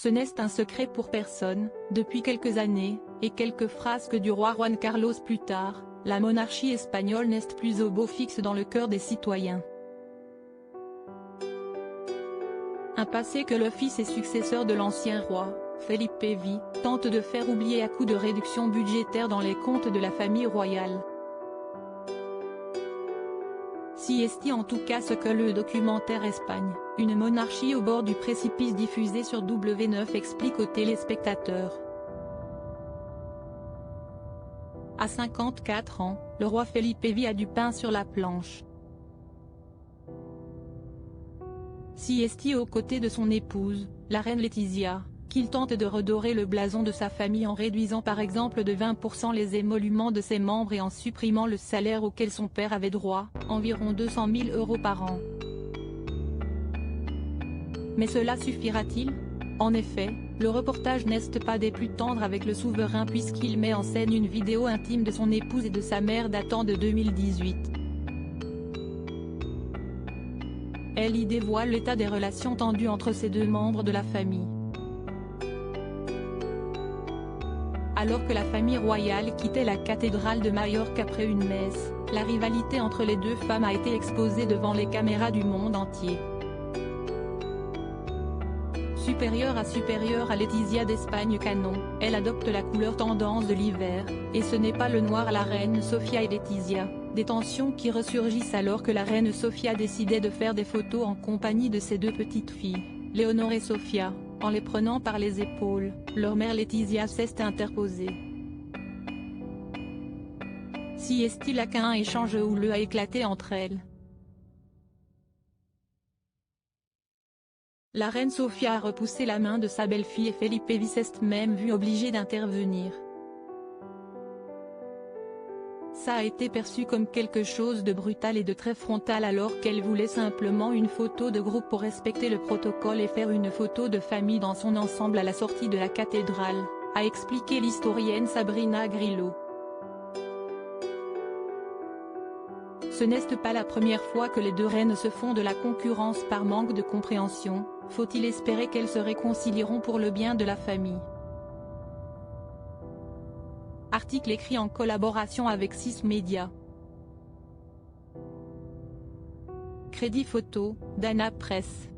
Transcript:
Ce n'est un secret pour personne, depuis quelques années, et quelques frasques du roi Juan Carlos plus tard, la monarchie espagnole n'est plus au beau fixe dans le cœur des citoyens. Un passé que le fils et successeur de l'ancien roi, Felipe V, tente de faire oublier à coup de réductions budgétaires dans les comptes de la famille royale. Si est en tout cas ce que le documentaire Espagne, une monarchie au bord du précipice diffusé sur W9 explique aux téléspectateurs. À 54 ans, le roi Felipe V a du pain sur la planche. Si est aux côtés de son épouse, la reine Letizia, qu'il tente de redorer le blason de sa famille en réduisant par exemple de 20% les émoluments de ses membres et en supprimant le salaire auquel son père avait droit, environ 200 000 € par an. Mais cela suffira-t-il? En effet, le reportage n'est pas des plus tendres avec le souverain puisqu'il met en scène une vidéo intime de son épouse et de sa mère datant de 2018. Elle y dévoile l'état des relations tendues entre ces deux membres de la famille. Alors que la famille royale quittait la cathédrale de Majorque après une messe, la rivalité entre les deux femmes a été exposée devant les caméras du monde entier. Supérieure à Letizia d'Espagne canon, elle adopte la couleur tendance de l'hiver, et ce n'est pas le noir à la reine Sofia et Letizia, des tensions qui ressurgissent alors que la reine Sofia décidait de faire des photos en compagnie de ses deux petites filles, Léonore et Sofia. En les prenant par les épaules, leur mère Letizia s'est interposée. Si est-il là qu'un échange houleux a éclaté entre elles. La reine Sofia a repoussé la main de sa belle-fille et Felipe V s'est même vu obligé d'intervenir. Ça a été perçu comme quelque chose de brutal et de très frontal alors qu'elle voulait simplement une photo de groupe pour respecter le protocole et faire une photo de famille dans son ensemble à la sortie de la cathédrale, a expliqué l'historienne Sabrina Grillo. Ce n'est pas la première fois que les deux reines se font de la concurrence par manque de compréhension, faut-il espérer qu'elles se réconcilieront pour le bien de la famille. Article écrit en collaboration avec 6 médias. Crédit photo, Dana Press.